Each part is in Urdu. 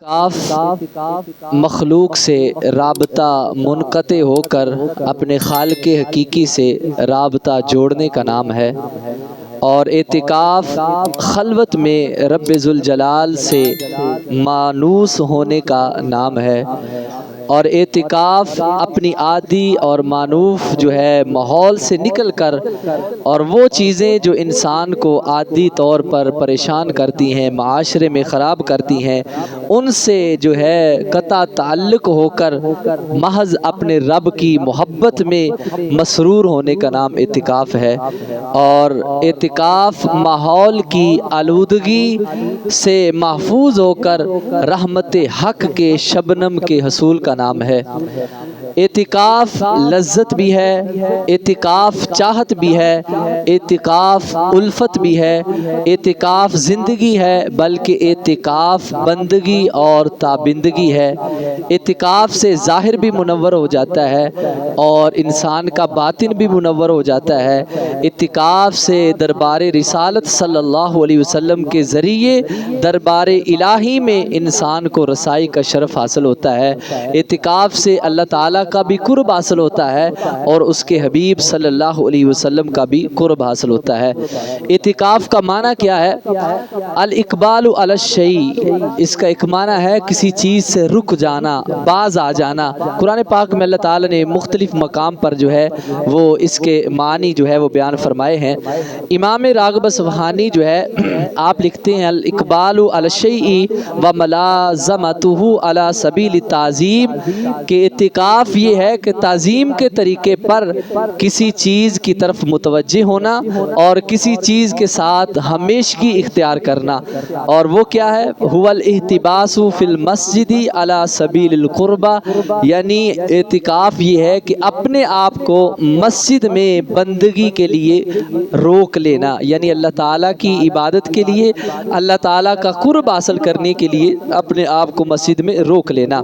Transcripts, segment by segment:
اعتکاف مخلوق سے رابطہ منقطع ہو کر اپنے خالق حقیقی سے رابطہ جوڑنے کا نام ہے، اور اعتکاف خلوت میں رب ذوالجلال سے مانوس ہونے کا نام ہے، اور اعتکاف اپنی عادی اور مانوف جو ہے ماحول سے نکل کر اور وہ چیزیں جو انسان کو عادی طور پر پریشان کرتی ہیں، معاشرے میں خراب کرتی ہیں، ان سے جو ہے قطع تعلق ہو کر محض اپنے رب کی محبت میں مسرور ہونے کا نام اعتکاف ہے۔ اور اعتکاف ماحول کی آلودگی سے محفوظ ہو کر رحمت حق کے شبنم کے حصول کا نام ہے۔ اعتکاف لذت بھی ہے، اعتکاف چاہت بھی ہے، اعتکاف الفت بھی ہے، اعتکاف زندگی ہے، بلکہ اعتکاف بندگی اور تابندگی ہے۔ اعتکاف سے ظاہر بھی منور ہو جاتا ہے اور انسان کا باطن بھی منور ہو جاتا ہے۔ اعتکاف سے دربار رسالت صلی اللہ علیہ وسلم کے ذریعے دربار الہی میں انسان کو رسائی کا شرف حاصل ہوتا ہے۔ اعتکاف سے اللہ تعالیٰ کا بھی قرب حاصل ہوتا ہے اور اس کے حبیب صلی اللہ علیہ وسلم کا بھی قرب حاصل ہوتا ہے۔ اعتکاف کا معنی کیا ہے؟ الاقبال علی الشیء، اس کا ایک معنی ہے کسی چیز سے رک جانا، باز آ جانا۔ قرآن پاک میں اللہ تعالیٰ نے مختلف مقام پر جو ہے وہ اس کے معنی جو ہے وہ بیان فرمائے ہیں۔ امام راغب اصفہانی جو ہے آپ لکھتے ہیں الاقبال علی الشیء وملازمتہ علی سبیل التعظیم، کہ اعتکاف یہ ہے کہ تعظیم کے طریقے پر کسی چیز کی طرف متوجہ ہونا اور کسی چیز کے ساتھ ہمیشگی اختیار کرنا۔ اور وہ کیا ہے؟ هو الاحتباس فی المسجد علی سبیل القربہ، یعنی اعتکاف یہ ہے کہ اپنے آپ کو مسجد میں بندگی کے لیے روک لینا، یعنی اللہ تعالیٰ کی عبادت کے لیے، اللہ تعالیٰ کا قرب حاصل کرنے کے لیے اپنے آپ کو مسجد میں روک لینا۔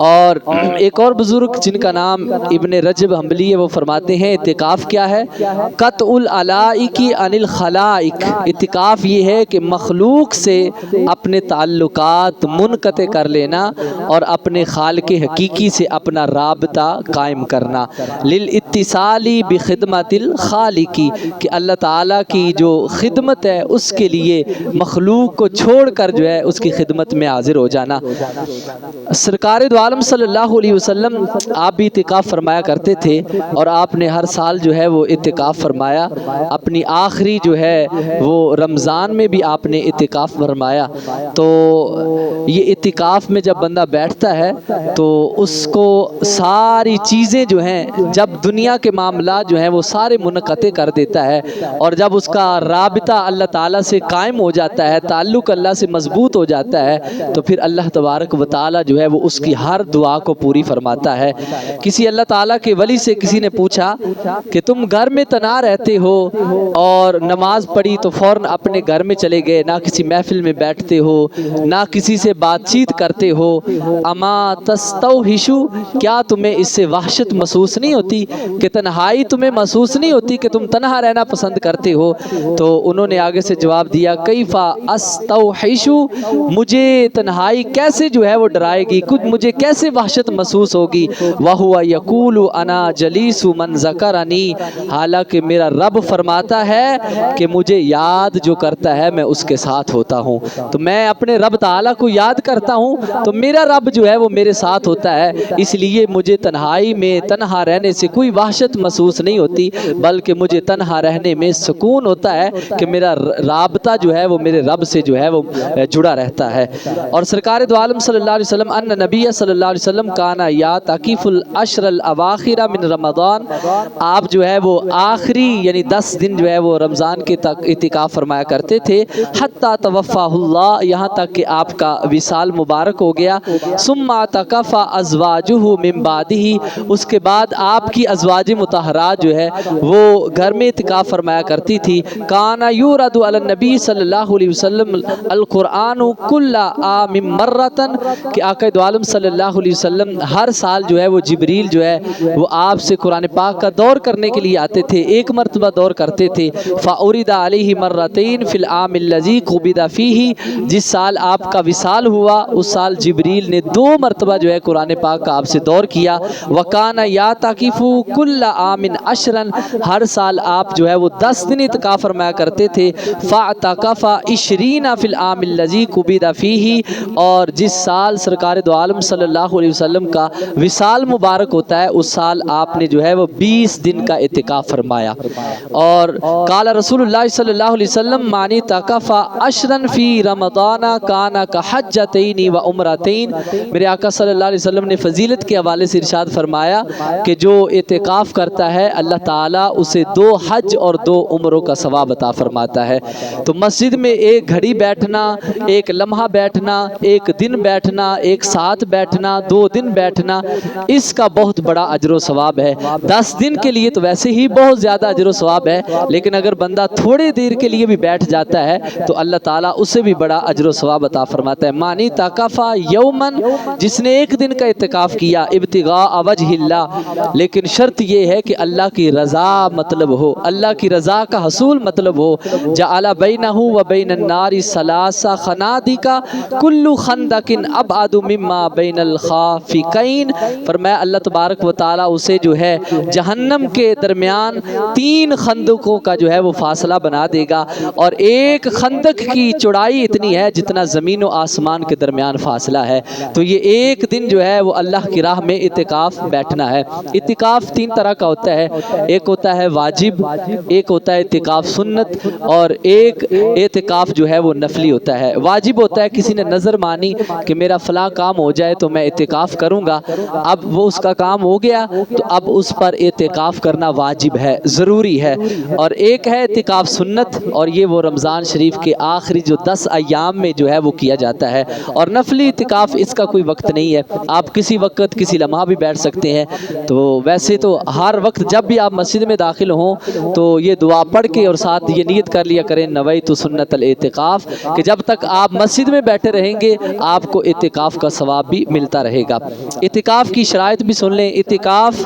اور ایک اور بزرگ جن کا نام ابن رجب حنبلی ہے وہ فرماتے ہیں اعتکاف کیا ہے؟ قطع العلائق عن الخلائق، اعتکاف یہ ہے کہ مخلوق سے اپنے تعلقات منقطع کر لینا اور اپنے خالق حقیقی سے اپنا رابطہ قائم کرنا۔ للاتصال بخدمت الخالق، کہ اللہ تعالیٰ کی جو خدمت ہے اس کے لیے مخلوق کو چھوڑ کر جو ہے اس کی خدمت میں حاضر ہو جانا۔ سرکار دو عالم صلی اللہ علیہ وسلم آپ بھی اعتکاف فرمایا کرتے تھے، اور آپ نے ہر سال جو ہے وہ اعتکاف فرمایا۔ اپنی آخری جو ہے وہ رمضان میں بھی آپ نے اعتکاف فرمایا۔ تو یہ اعتکاف میں جب بندہ بیٹھتا ہے تو اس کو ساری چیزیں جو ہیں، جب دنیا کے معاملات جو ہیں وہ سارے منقطع کر دیتا ہے، اور جب اس کا رابطہ اللہ تعالیٰ سے قائم ہو جاتا ہے، تعلق اللہ سے مضبوط ہو جاتا ہے، تو پھر اللہ تبارک و تعالیٰ جو ہے وہ اس کی ہر دعا کو پوری فرماتا ہے۔ کسی اللہ تعالیٰ کے ولی سے کسی نے پوچھا کہ تم گھر میں تنہا رہتے ہو اور نماز پڑھی تو فوراً اپنے گھر میں چلے گئے، نہ کسی محفل میں بیٹھتے ہو، نہ کسی سے بات چیت کرتے ہو، اما تستوحشو، کیا تمہیں اس سے وحشت محسوس نہیں ہوتی کہ تنہائی تمہیں محسوس نہیں ہوتی کہ تم تنہا رہنا پسند کرتے ہو؟ تو انہوں نے آگے سے جواب دیا کیفا استوحشو، مجھے تنہائی کیسے جو ہے وہ ڈرائے گی، کچھ مجھے کیسے وحشت محسوس ہوگی؟ وَهُوَ يَقُولُ أَنَا جَلِيسُ مَنْ ذَكَرَنِي، حالانکہ میرا رب فرماتا ہے کہ مجھے یاد جو کرتا ہے میں اس کے ساتھ ہوتا ہوں۔ تو میں اپنے رب تعالیٰ کو یاد کرتا ہوں تو میرا رب جو ہے وہ میرے ساتھ ہوتا ہے، اس لیے مجھے تنہائی میں تنہا رہنے سے کوئی وحشت محسوس نہیں ہوتی، بلکہ مجھے تنہا رہنے میں سکون ہوتا ہے کہ میرا رابطہ جو ہے وہ میرے رب سے جو ہے وہ جڑا رہتا ہے۔ اور سرکار دو عالم صلی اللہ علیہ وسلم ان نبی صلی اللہ علیہ وسلم کانا یعتکف العشر الاواخر من رمضان، آپ جو ہے وہ آخری یعنی 10 دن جو ہے وہ رمضان کے تک اعتکاف فرمایا کرتے تھے، حتی توفاہ اللہ، یہاں تک کہ آپ کا وصال مبارک ہو گیا۔ ثم اعتکف ازواجہ من بعدہ، اس کے بعد آپ کی ازواج مطہرات جو ہے وہ گھر میں اعتکاف فرمایا کرتی تھی۔ کانا یورد علی النبی صلی اللہ علیہ وسلم القرآن کل عام مرتن، کہ آقا دو عالم صلی اللہ علیہ وسلم ہر سال جو ہے وہ جبریل جو ہے وہ آپ سے قرآن پاک کا دور کرنے کے لیے آتے تھے، ایک مرتبہ دور کرتے تھے۔ فَأُرِدَ عَلَيْهِ مَرَّتَيْن فِي الْعَامِ الَّذِي قُبِضَ فِيهِ، جس سال آپ کا وصال ہوا اس سال جبریل نے 2 مرتبہ جو ہے قرآن پاک کا آپ سے دور کیا۔ وَكَانَ يَعْتَكِفُ كُلَّ عَامٍ عَشْرًا، ہر سال آپ جو ہے وہ 10 دن اعتکاف فرمایا کرتے تھے۔ فَاعْتَكَفَ 20 فِي الْعَامِ الَّذِي قُبِضَ فِيهِ، اور جس سال سرکار دو عالم صلی اللہ علیہ وسلم کا وصال مبارک ہوتا ہے اس سال آپ نے جو ہے وہ 20 دن کا اعتکاف فرمایا۔ اور قال رسول اللہ صلی اللہ علیہ وسلم معنی اعتکف 10 فی رمضان کان کحجتین و عمرتین، میرے آقا صلی اللہ علیہ وسلم نے فضیلت کے حوالے سے ارشاد فرمایا کہ جو اعتکاف کرتا ہے اللہ تعالیٰ اسے 2 حج اور 2 عمروں کا ثواب عطا فرماتا ہے۔ تو مسجد میں ایک گھڑی بیٹھنا، ایک لمحہ بیٹھنا، ایک دن بیٹھنا، ایک ساتھ بیٹھنا، 2 دن بیٹھنا، اس کا بہت بڑا اجر و ثواب ہے۔ 10 دن کے لیے تو ویسے ہی بہت زیادہ اجر و ثواب ہے، لیکن اگر بندہ تھوڑے دیر کے لیے بھی بیٹھ جاتا ہے تو اللہ تعالیٰ اسے بھی بڑا اجر و ثواب عطا فرماتا ہے۔ معنی تکفا یومن، جس نے ایک دن کا اعتکاف کیا ابتغاء وجہ اللہ، لیکن شرط یہ ہے کہ اللہ کی رضا مطلب ہو، اللہ کی رضا کا حصول مطلب ہو۔ جعل بینہ و بین النار 3 خنادق کل خندق ابعد مما بین الخافقین، فرمایا اللہ تبارک و تعالیٰ اسے جو ہے جہنم کے درمیان 3 خندقوں کا جو ہے وہ فاصلہ بنا دے گا، اور ایک خندق کی چوڑائی اتنی ہے جتنا زمین و آسمان کے درمیان فاصلہ ہے۔ تو یہ ایک دن جو ہے وہ اللہ کی راہ میں اعتکاف بیٹھنا ہے۔ اعتکاف 3 طرح کا ہوتا ہے، ایک ہوتا ہے واجب، ایک ہوتا ہے اعتکاف سنت، اور ایک اعتکاف جو ہے وہ نفلی ہوتا ہے۔ واجب ہوتا ہے کسی نے نظر مانی کہ میرا فلاں کام ہو جائے تو میں اعتکاف کروں گا، اب وہ اس کا کام ہو گیا تو اب اس پر اعتکاف کرنا واجب ہے، ضروری ہے۔ اور ایک ہے اعتکاف سنت، اور یہ وہ رمضان شریف کے آخری جو 10 ایام میں جو ہے وہ کیا جاتا ہے۔ اور نفلی اعتکاف اس کا کوئی وقت نہیں ہے، آپ کسی وقت کسی لمحہ بھی بیٹھ سکتے ہیں۔ تو ویسے تو ہر وقت جب بھی آپ مسجد میں داخل ہوں تو یہ دعا پڑھ کے اور ساتھ یہ نیت کر لیا کریں نویت سنت الاعتکاف، کہ جب تک آپ مسجد میں بیٹھے رہیں گے آپ کو اعتکاف کا ثواب بھی ملتا رہے گا۔ اعتکاف کی شرائط بھی سن لیں۔ اعتکاف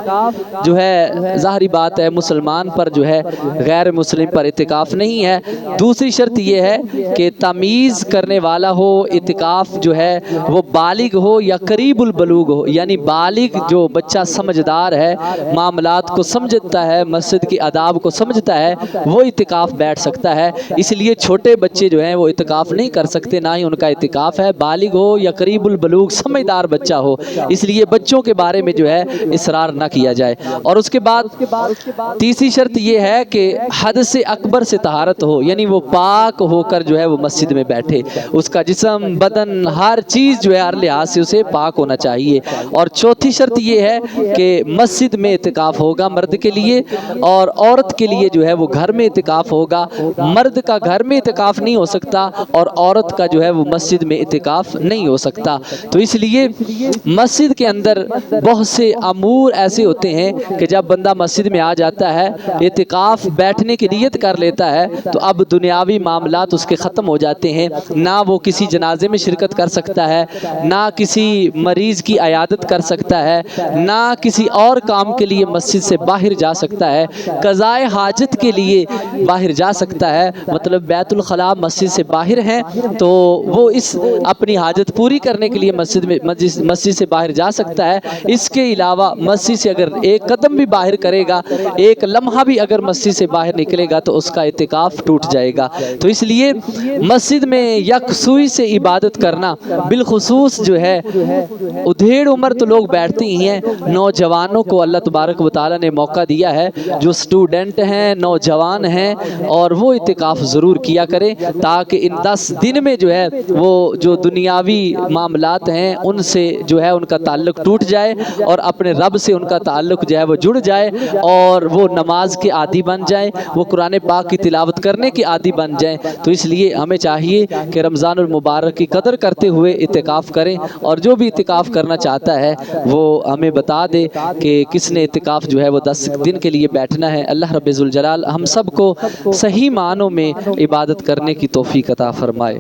جو ہے ظاہری بات ہے مسلمان پر جو ہے، غیر مسلم پر اعتکاف نہیں ہے۔ دوسری شرط یہ ہے کہ تمیز کرنے والا ہو، اعتکاف جو ہے وہ بالغ ہو یا قریب البلوغ ہو، یعنی بالغ جو بچہ سمجھدار ہے، معاملات کو سمجھتا ہے، مسجد کی آداب کو سمجھتا ہے، وہ اعتکاف بیٹھ سکتا ہے۔ اس لیے چھوٹے بچے جو ہیں وہ اعتکاف نہیں کر سکتے، نہ ہی ان کا اعتکاف ہے۔ بالغ ہو یا قریب البلوغ سمجھدار بچہ ہو، اس لیے بچوں کے بارے میں جو ہے اصرار نہ کیا جائے۔ اور اس کے بعد تیسری شرط یہ ہے کہ حدث اکبر سے طہارت ہو، یعنی وہ پاک ہو کر جو ہے وہ مسجد میں بیٹھے، اس کا جسم، بدن، ہر چیز جو ہے ہر لحاظ سے اسے پاک ہونا چاہیے۔ اور چوتھی شرط یہ ہے کہ مسجد میں اعتکاف ہوگا مرد کے لیے، اور عورت کے لیے جو ہے وہ گھر میں اعتکاف ہوگا۔ مرد کا گھر میں اعتکاف نہیں ہو سکتا اور عورت کا جو ہے وہ مسجد میں اعتکاف نہیں ہو سکتا۔ تو اس لیے مسجد کے اندر بہت سے امور ایسے ہوتے ہیں کہ جب بندہ مسجد میں آ جاتا ہے، اعتکاف بیٹھنے کی نیت کر لیتا ہے، تو اب دنیاوی معاملات اس کے ختم ہو جاتے ہیں۔ نہ وہ کسی جنازے میں شرکت کر سکتا ہے، نہ کسی مریض کی عیادت کر سکتا ہے، نہ کسی اور کام کے لیے مسجد سے باہر جا سکتا ہے، قضاء حاجت کے لیے باہر جا سکتا ہے، مطلب بیت الخلاء مسجد سے باہر ہیں تو وہ اس اپنی حاجت پوری کرنے کے لیے مسجد سے باہر جا سکتا ہے۔ اس کے علاوہ مسجد سے اگر ایک قدم بھی باہر کرے گا، ایک لمحہ بھی اگر مسجد سے باہر نکلے گا تو اس کا اعتکاف ٹوٹ جائے گا۔ تو اس لیے مسجد میں یکسوئی سے عبادت کرنا، بالخصوص جو ہے ادھیڑ عمر تو لوگ بیٹھتے ہی ہیں، نوجوانوں کو اللہ تبارک و تعالیٰ نے موقع دیا ہے، جو اسٹوڈنٹ ہیں، نوجوان ہیں، اور وہ اعتکاف ضرور کیا کریں تاکہ ان 10 دن میں جو ہے وہ جو دنیاوی معاملات ہیں ان سے جو ہے ان کا تعلق ٹوٹ جائے، اور اپنے رب سے ان کا تعلق جو ہے وہ جڑ جائے، اور وہ نماز کے عادی بن جائیں، وہ قرآن پاک کی تلاوت کرنے کے عادی بن جائیں۔ تو اس لیے ہمیں چاہیے کہ رمضان المبارک کی قدر کرتے ہوئے اعتکاف کریں، اور جو بھی اعتکاف کرنا چاہتا ہے وہ ہمیں بتا دے کہ کس نے اعتکاف جو ہے وہ 10 دن کے لیے بیٹھنا ہے۔ اللہ رب ذوالجلال ہم سب کو صحیح معنوں میں عبادت کرنے کی توفیق عطا فرمائے۔